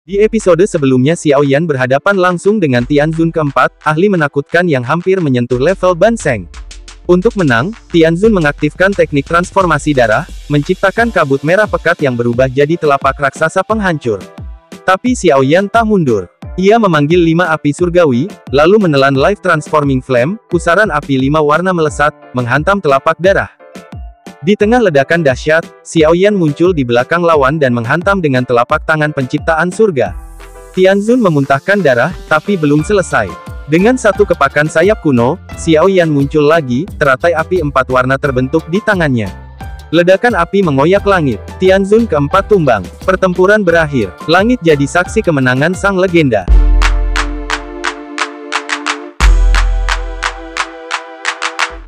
Di episode sebelumnya Xiao Yan berhadapan langsung dengan Tianzun keempat, ahli menakutkan yang hampir menyentuh level Ban Sheng. Untuk menang, Tianzun mengaktifkan teknik transformasi darah, menciptakan kabut merah pekat yang berubah jadi telapak raksasa penghancur. Tapi Xiao Yan tak mundur. Ia memanggil 5 api surgawi, lalu menelan Life Transforming Flame, pusaran api 5 warna melesat, menghantam telapak darah. Di tengah ledakan dahsyat, Xiao Yan muncul di belakang lawan dan menghantam dengan telapak tangan penciptaan surga. Tianzun memuntahkan darah, tapi belum selesai. Dengan satu kepakan sayap kuno, Xiao Yan muncul lagi, teratai api 4 warna terbentuk di tangannya. Ledakan api mengoyak langit. Tianzun keempat tumbang. Pertempuran berakhir. Langit jadi saksi kemenangan sang legenda.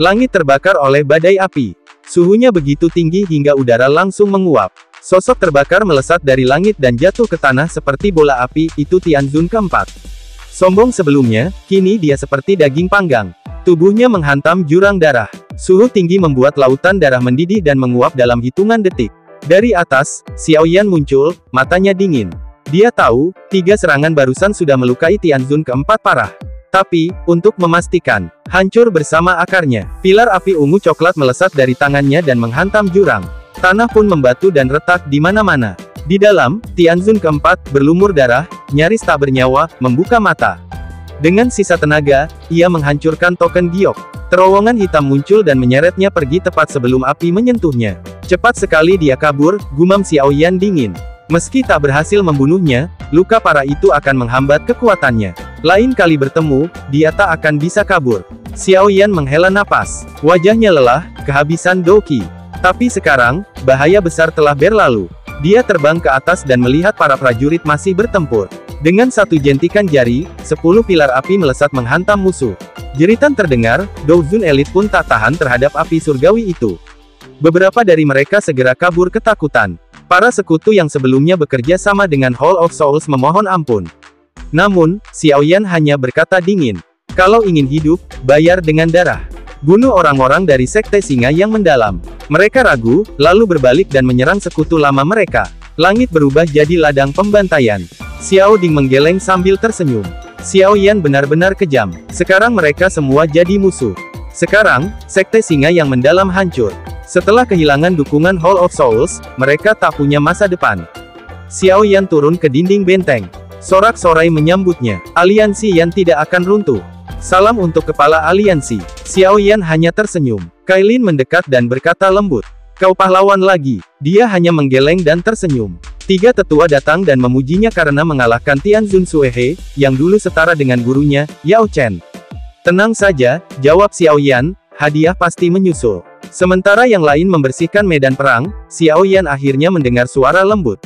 Langit terbakar oleh badai api. Suhunya begitu tinggi hingga udara langsung menguap. Sosok terbakar melesat dari langit dan jatuh ke tanah seperti bola api, itu Tianzun keempat. Sombong sebelumnya, kini dia seperti daging panggang. Tubuhnya menghantam jurang darah. Suhu tinggi membuat lautan darah mendidih dan menguap dalam hitungan detik. Dari atas, Xiao Yan muncul, matanya dingin. Dia tahu, 3 serangan barusan sudah melukai Tianzun keempat parah. Tapi, untuk memastikan, hancur bersama akarnya. Pilar api ungu coklat melesat dari tangannya dan menghantam jurang. Tanah pun membatu dan retak di mana-mana. Di dalam, Tianzun keempat, berlumur darah, nyaris tak bernyawa, membuka mata. Dengan sisa tenaga, ia menghancurkan token giok. Terowongan hitam muncul dan menyeretnya pergi tepat sebelum api menyentuhnya. Cepat sekali dia kabur, gumam Xiao Yan dingin. Meski tak berhasil membunuhnya, luka parah itu akan menghambat kekuatannya. Lain kali bertemu, dia tak akan bisa kabur. Xiao Yan menghela napas. Wajahnya lelah, kehabisan doki. Tapi sekarang, bahaya besar telah berlalu. Dia terbang ke atas dan melihat para prajurit masih bertempur. Dengan satu jentikan jari, 10 pilar api melesat menghantam musuh. Jeritan terdengar, Douzun elit pun tak tahan terhadap api surgawi itu. Beberapa dari mereka segera kabur ketakutan. Para sekutu yang sebelumnya bekerja sama dengan Hall of Souls memohon ampun. Namun, Xiao Yan hanya berkata dingin. Kalau ingin hidup, bayar dengan darah. Bunuh orang-orang dari Sekte Singa yang mendalam. Mereka ragu, lalu berbalik dan menyerang sekutu lama mereka. Langit berubah jadi ladang pembantaian. Xiao Ding menggeleng sambil tersenyum. Xiao Yan benar-benar kejam. Sekarang mereka semua jadi musuh. Sekarang, Sekte Singa yang mendalam hancur. Setelah kehilangan dukungan Hall of Souls, mereka tak punya masa depan. Xiao Yan turun ke dinding benteng. Sorak-sorai menyambutnya. Aliansi Yan tidak akan runtuh. Salam untuk kepala aliansi. Xiao Yan hanya tersenyum. Kailin mendekat dan berkata lembut. Kau pahlawan lagi. Dia hanya menggeleng dan tersenyum. 3 tetua datang dan memujinya karena mengalahkan Tianzun Suehe, yang dulu setara dengan gurunya, Yao Chen. Tenang saja, jawab Xiao Yan, hadiah pasti menyusul. Sementara yang lain membersihkan medan perang, Xiao Yan akhirnya mendengar suara lembut.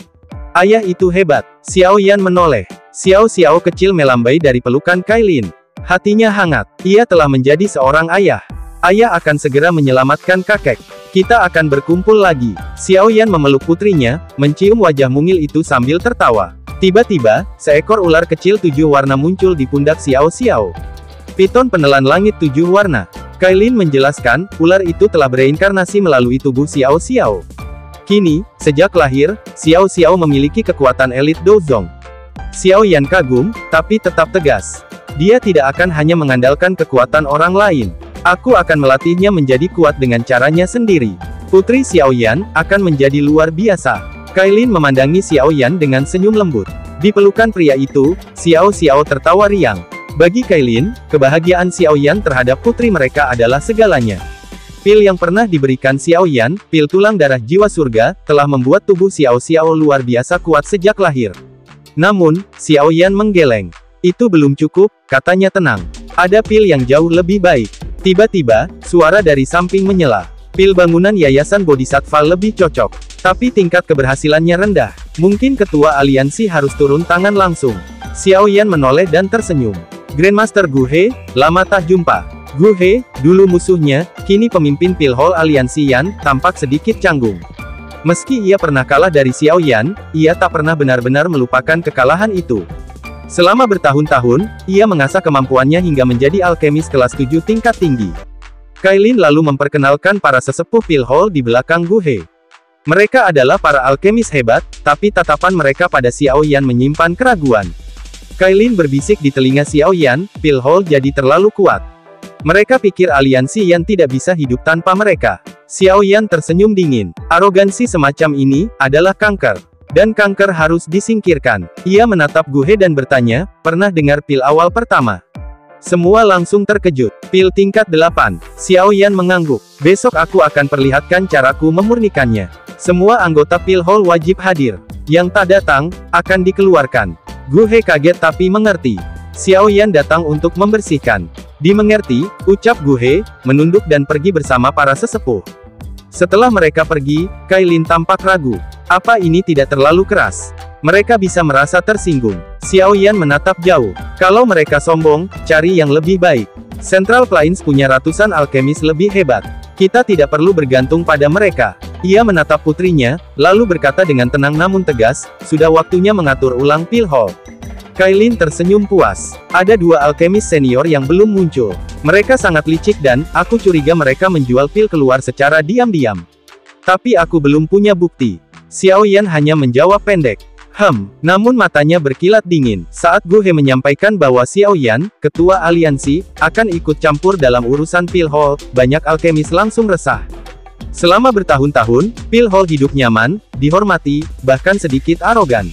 Ayah itu hebat. Xiao Yan menoleh. Xiao kecil melambai dari pelukan Kailin. Hatinya hangat. Ia telah menjadi seorang ayah. Ayah akan segera menyelamatkan kakek. Kita akan berkumpul lagi. Xiao Yan memeluk putrinya, mencium wajah mungil itu sambil tertawa. Tiba-tiba, seekor ular kecil 7 warna muncul di pundak Xiao. Piton penelan langit 7 warna. Kailin menjelaskan, ular itu telah bereinkarnasi melalui tubuh Xiao. Kini, sejak lahir, Xiao memiliki kekuatan elit Douzong. Xiao Yan kagum, tapi tetap tegas. Dia tidak akan hanya mengandalkan kekuatan orang lain. Aku akan melatihnya menjadi kuat dengan caranya sendiri. Putri Xiao Yan akan menjadi luar biasa. Kailin memandangi Xiao Yan dengan senyum lembut. Di pelukan pria itu, Xiao tertawa riang. Bagi Kailin, kebahagiaan Xiao Yan terhadap putri mereka adalah segalanya. Pil yang pernah diberikan Xiao Yan, pil tulang darah jiwa surga, telah membuat tubuh Xiao luar biasa kuat sejak lahir. Namun, Xiao Yan menggeleng. Itu belum cukup, katanya tenang. Ada pil yang jauh lebih baik. Tiba-tiba, suara dari samping menyela. Pil bangunan Yayasan Bodhisattva lebih cocok. Tapi tingkat keberhasilannya rendah. Mungkin ketua aliansi harus turun tangan langsung. Xiao Yan menoleh dan tersenyum. Grandmaster Gu He, lama tak jumpa. Gu He, dulu musuhnya, kini pemimpin Pil Hall aliansi Yan, tampak sedikit canggung. Meski ia pernah kalah dari Xiao Yan, ia tak pernah benar-benar melupakan kekalahan itu. Selama bertahun-tahun, ia mengasah kemampuannya hingga menjadi alkemis kelas 7 tingkat tinggi. Kailin lalu memperkenalkan para sesepuh Pil Hall di belakang Gu He. Mereka adalah para alkemis hebat, tapi tatapan mereka pada Xiao Yan menyimpan keraguan. Kailin berbisik di telinga Xiao Yan, pil Hall jadi terlalu kuat. Mereka pikir aliansi Yan tidak bisa hidup tanpa mereka. Xiao Yan tersenyum dingin. Arogansi semacam ini adalah kanker. Dan kanker harus disingkirkan. Ia menatap Gu He dan bertanya, pernah dengar pil awal pertama? Semua langsung terkejut. Pil tingkat 8. Xiao Yan mengangguk. Besok aku akan perlihatkan caraku memurnikannya. Semua anggota pil Hall wajib hadir. Yang tak datang, akan dikeluarkan. Gu He kaget tapi mengerti. Xiao Yan datang untuk membersihkan. Dimengerti, ucap Gu He, menunduk dan pergi bersama para sesepuh. Setelah mereka pergi, Kailin tampak ragu. Apa ini tidak terlalu keras? Mereka bisa merasa tersinggung. Xiao Yan menatap jauh. Kalau mereka sombong, cari yang lebih baik. Central Plains punya ratusan alkemis lebih hebat. Kita tidak perlu bergantung pada mereka. Ia menatap putrinya, lalu berkata dengan tenang namun tegas, sudah waktunya mengatur ulang pil Hall. Kailin tersenyum puas. Ada 2 alkemis senior yang belum muncul. Mereka sangat licik dan, aku curiga mereka menjual pil keluar secara diam-diam. Tapi aku belum punya bukti. Xiao Yan hanya menjawab pendek. Namun matanya berkilat dingin, saat Gu He menyampaikan bahwa Xiao Yan, ketua aliansi, akan ikut campur dalam urusan pil Hall, banyak alkemis langsung resah. Selama bertahun-tahun, pil Hall hidup nyaman, dihormati, bahkan sedikit arogan.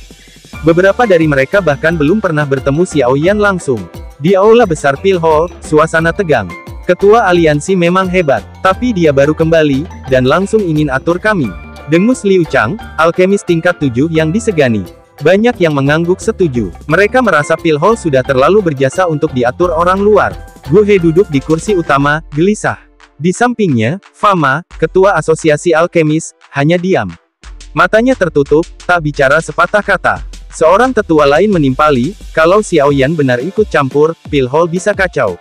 Beberapa dari mereka bahkan belum pernah bertemu Xiao Yan langsung. Di aula besar pil Hall, suasana tegang. Ketua aliansi memang hebat, tapi dia baru kembali, dan langsung ingin atur kami. Dengus Liu Chang, alkemis tingkat 7 yang disegani. Banyak yang mengangguk setuju. Mereka merasa pil Hall sudah terlalu berjasa untuk diatur orang luar. Gu He duduk di kursi utama, gelisah. Di sampingnya, Fama, ketua asosiasi alkemis, hanya diam. Matanya tertutup, tak bicara sepatah kata. Seorang tetua lain menimpali, kalau Xiao Yan benar ikut campur, pil Hall bisa kacau.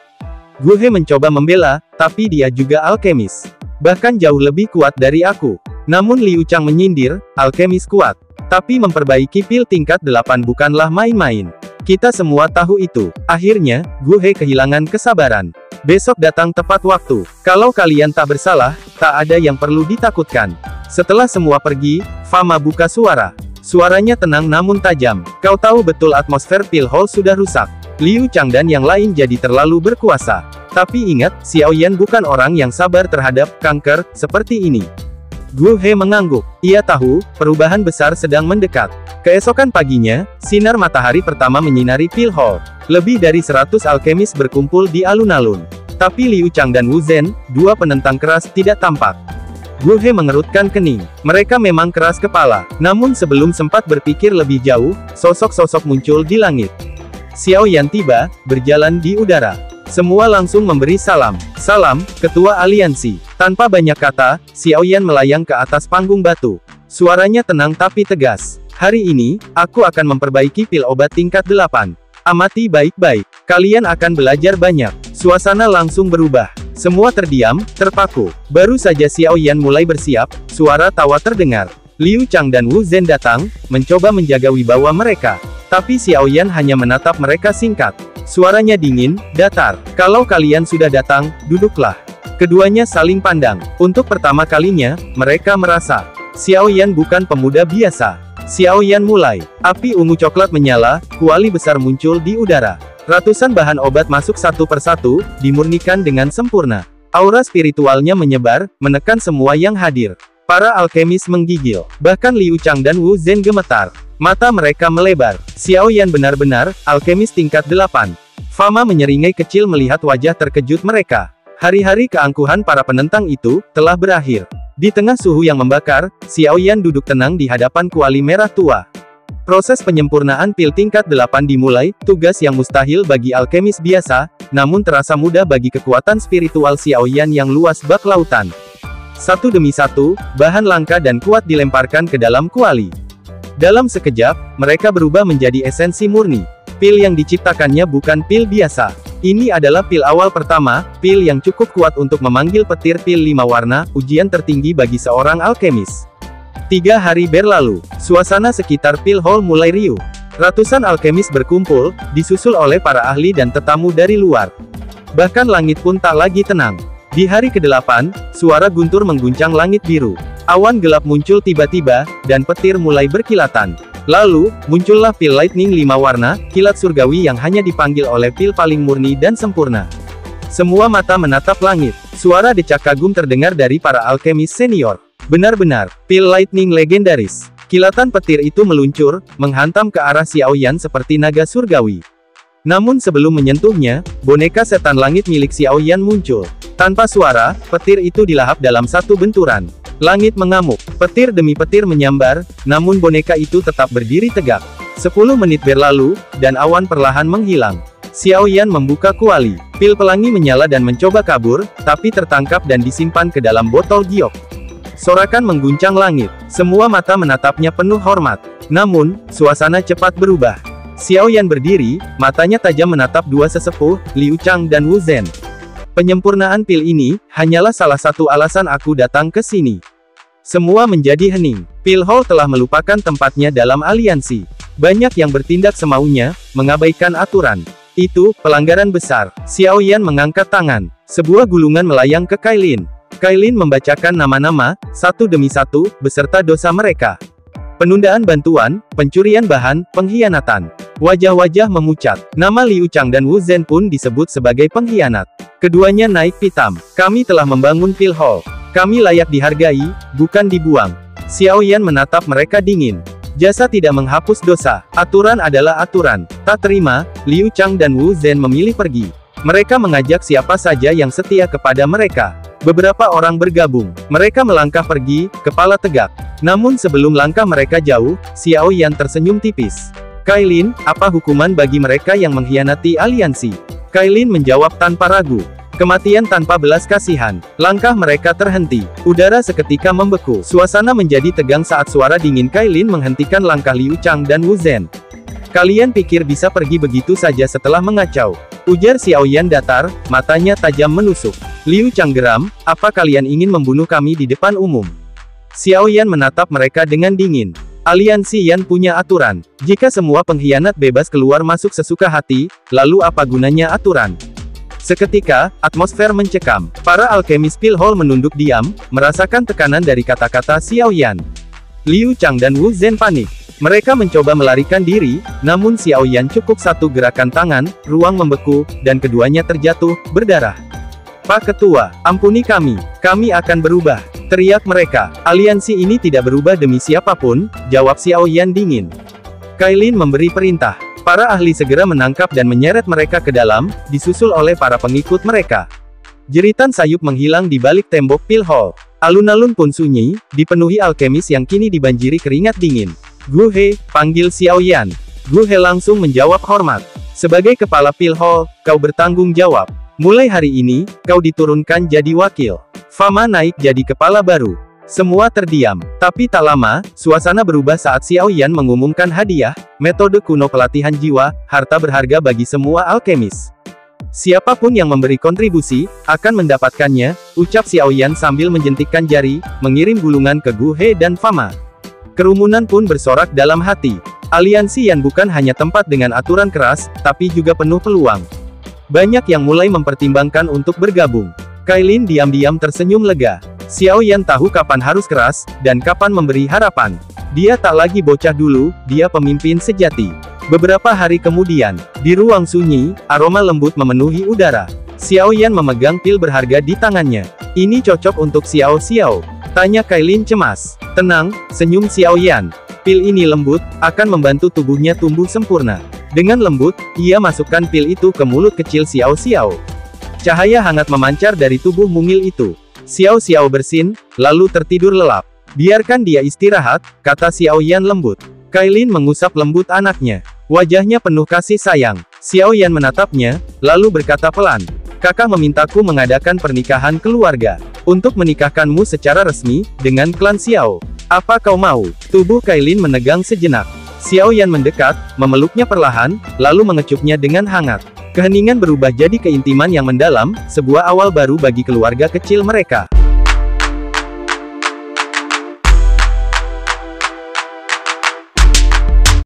Gu He mencoba membela, tapi dia juga alkemis. Bahkan jauh lebih kuat dari aku. Namun Liu Chang menyindir, alkemis kuat. Tapi memperbaiki pil tingkat 8 bukanlah main-main. Kita semua tahu itu. Akhirnya, Gu He kehilangan kesabaran. Besok datang tepat waktu. Kalau kalian tak bersalah, tak ada yang perlu ditakutkan. Setelah semua pergi, Fama buka suara. Suaranya tenang namun tajam. Kau tahu betul atmosfer pil Hall sudah rusak. Liu Chang dan yang lain jadi terlalu berkuasa. Tapi ingat, Xiao Yan bukan orang yang sabar terhadap kanker seperti ini. Gu He mengangguk. Ia tahu, perubahan besar sedang mendekat. Keesokan paginya, sinar matahari pertama menyinari pil Hall. Lebih dari 100 alkemis berkumpul di alun-alun. Tapi Liu Chang dan Wu Zhen, 2 penentang keras, tidak tampak. Gu He mengerutkan kening. Mereka memang keras kepala. Namun sebelum sempat berpikir lebih jauh, sosok-sosok muncul di langit. Xiao Yan tiba, berjalan di udara. Semua langsung memberi salam. Salam, ketua aliansi. Tanpa banyak kata, Xiao Yan melayang ke atas panggung batu. Suaranya tenang tapi tegas. Hari ini, aku akan memperbaiki pil obat tingkat 8. Amati baik-baik. Kalian akan belajar banyak. Suasana langsung berubah. Semua terdiam, terpaku. Baru saja Xiao Yan mulai bersiap, suara tawa terdengar. Liu Chang dan Wu Zhen datang, mencoba menjaga wibawa mereka. Tapi Xiao Yan hanya menatap mereka singkat. Suaranya dingin, datar. Kalau kalian sudah datang, duduklah. Keduanya saling pandang. Untuk pertama kalinya, mereka merasa Xiao Yan bukan pemuda biasa. Xiao Yan mulai. Api ungu coklat menyala, kuali besar muncul di udara. Ratusan bahan obat masuk satu persatu, dimurnikan dengan sempurna. Aura spiritualnya menyebar, menekan semua yang hadir. Para alkemis menggigil. Bahkan Liu Chang dan Wu Zhen gemetar. Mata mereka melebar. Xiao Yan benar-benar, alkemis tingkat 8. Fama menyeringai kecil melihat wajah terkejut mereka. Hari-hari keangkuhan para penentang itu, telah berakhir. Di tengah suhu yang membakar, Xiao Yan duduk tenang di hadapan kuali merah tua. Proses penyempurnaan pil tingkat 8 dimulai, tugas yang mustahil bagi alkemis biasa, namun terasa mudah bagi kekuatan spiritual Xiao Yan yang luas bak lautan. Satu demi satu, bahan langka dan kuat dilemparkan ke dalam kuali. Dalam sekejap, mereka berubah menjadi esensi murni. Pil yang diciptakannya bukan pil biasa. Ini adalah pil awal pertama, pil yang cukup kuat untuk memanggil petir pil 5 warna, ujian tertinggi bagi seorang alkemis. 3 hari berlalu, suasana sekitar pil Hall mulai riuh. Ratusan alkemis berkumpul, disusul oleh para ahli dan tetamu dari luar. Bahkan langit pun tak lagi tenang. Di hari ke-8, suara guntur mengguncang langit biru. Awan gelap muncul tiba-tiba, dan petir mulai berkilatan. Lalu, muncullah pil lightning 5 warna, kilat surgawi yang hanya dipanggil oleh pil paling murni dan sempurna. Semua mata menatap langit. Suara decak kagum terdengar dari para alkemis senior. Benar-benar, pil lightning legendaris. Kilatan petir itu meluncur, menghantam ke arah Xiaoyan seperti naga surgawi. Namun sebelum menyentuhnya, boneka setan langit milik Xiaoyan muncul. Tanpa suara, petir itu dilahap dalam satu benturan. Langit mengamuk, petir demi petir menyambar, namun boneka itu tetap berdiri tegak. 10 menit berlalu, dan awan perlahan menghilang. Xiaoyan membuka kuali. Pil pelangi menyala dan mencoba kabur, tapi tertangkap dan disimpan ke dalam botol giok. Sorakan mengguncang langit. Semua mata menatapnya penuh hormat. Namun, suasana cepat berubah. Xiaoyan berdiri, matanya tajam menatap dua sesepuh, Liu Chang dan Wu Zhen. Penyempurnaan pil ini, hanyalah salah satu alasan aku datang ke sini. Semua menjadi hening. Pil Hall telah melupakan tempatnya dalam aliansi. Banyak yang bertindak semaunya, mengabaikan aturan. Itu, pelanggaran besar. Xiaoyan mengangkat tangan. Sebuah gulungan melayang ke Kailin. Kailin membacakan nama-nama, satu demi satu, beserta dosa mereka. Penundaan bantuan, pencurian bahan, pengkhianatan. Wajah-wajah memucat. Nama Liu Chang dan Wu Zhen pun disebut sebagai pengkhianat. Keduanya naik pitam. Kami telah membangun pil hall. Kami layak dihargai, bukan dibuang. Xiaoyan menatap mereka dingin. Jasa tidak menghapus dosa. Aturan adalah aturan. Tak terima, Liu Chang dan Wu Zhen memilih pergi. Mereka mengajak siapa saja yang setia kepada mereka. Beberapa orang bergabung. Mereka melangkah pergi, kepala tegak. Namun sebelum langkah mereka jauh, Xiaoyan tersenyum tipis. Kailin, apa hukuman bagi mereka yang mengkhianati aliansi? Kailin menjawab tanpa ragu. Kematian tanpa belas kasihan. Langkah mereka terhenti. Udara seketika membeku. Suasana menjadi tegang saat suara dingin Kailin menghentikan langkah Liu Chang dan Wu Zhen. Kalian pikir bisa pergi begitu saja setelah mengacau? Ujar Xiaoyan datar, matanya tajam menusuk. Liu Chang geram, apa kalian ingin membunuh kami di depan umum? Xiaoyan menatap mereka dengan dingin. Aliansi Yan punya aturan. Jika semua pengkhianat bebas keluar masuk sesuka hati, lalu apa gunanya aturan? Seketika, atmosfer mencekam. Para alkemis pil hall menunduk diam, merasakan tekanan dari kata-kata Xiaoyan. Liu Chang dan Wu Zhen panik. Mereka mencoba melarikan diri, namun Xiaoyan cukup satu gerakan tangan, ruang membeku, dan keduanya terjatuh, berdarah. Pak Ketua, ampuni kami akan berubah, teriak mereka. Aliansi ini tidak berubah demi siapapun, jawab Xiaoyan dingin. Kailin memberi perintah. Para ahli segera menangkap dan menyeret mereka ke dalam, disusul oleh para pengikut mereka. Jeritan sayup menghilang di balik tembok pil hall. Alun-alun pun sunyi, dipenuhi alkemis yang kini dibanjiri keringat dingin. Gu He, panggil Xiaoyan. Gu He langsung menjawab hormat. Sebagai kepala pil hall, kau bertanggung jawab. Mulai hari ini, kau diturunkan jadi wakil. Fama naik jadi kepala baru. Semua terdiam. Tapi tak lama, suasana berubah saat Xiaoyan mengumumkan hadiah, metode kuno pelatihan jiwa, harta berharga bagi semua alkemis. Siapapun yang memberi kontribusi, akan mendapatkannya, ucap Xiaoyan sambil menjentikkan jari, mengirim gulungan ke Gu He dan Fama. Kerumunan pun bersorak dalam hati. Aliansi Yan bukan hanya tempat dengan aturan keras, tapi juga penuh peluang. Banyak yang mulai mempertimbangkan untuk bergabung. Kailin diam-diam tersenyum lega. Xiaoyan tahu kapan harus keras, dan kapan memberi harapan. Dia tak lagi bocah dulu, dia pemimpin sejati. Beberapa hari kemudian, di ruang sunyi, aroma lembut memenuhi udara. Xiaoyan memegang pil berharga di tangannya. Ini cocok untuk Xiao Xiao? Tanya Kailin cemas. Tenang, senyum Xiaoyan. Pil ini lembut, akan membantu tubuhnya tumbuh sempurna. Dengan lembut, ia masukkan pil itu ke mulut kecil Xiao Xiao. Cahaya hangat memancar dari tubuh mungil itu. Xiao Xiao bersin, lalu tertidur lelap. Biarkan dia istirahat, kata Xiaoyan lembut. Kailin mengusap lembut anaknya. Wajahnya penuh kasih sayang. Xiaoyan menatapnya, lalu berkata pelan. Kakak memintaku mengadakan pernikahan keluarga. Untuk menikahkanmu secara resmi, dengan klan Xiao. Apa kau mau? Tubuh Kailin menegang sejenak. Xiaoyan mendekat, memeluknya perlahan, lalu mengecupnya dengan hangat. Keheningan berubah jadi keintiman yang mendalam, sebuah awal baru bagi keluarga kecil mereka.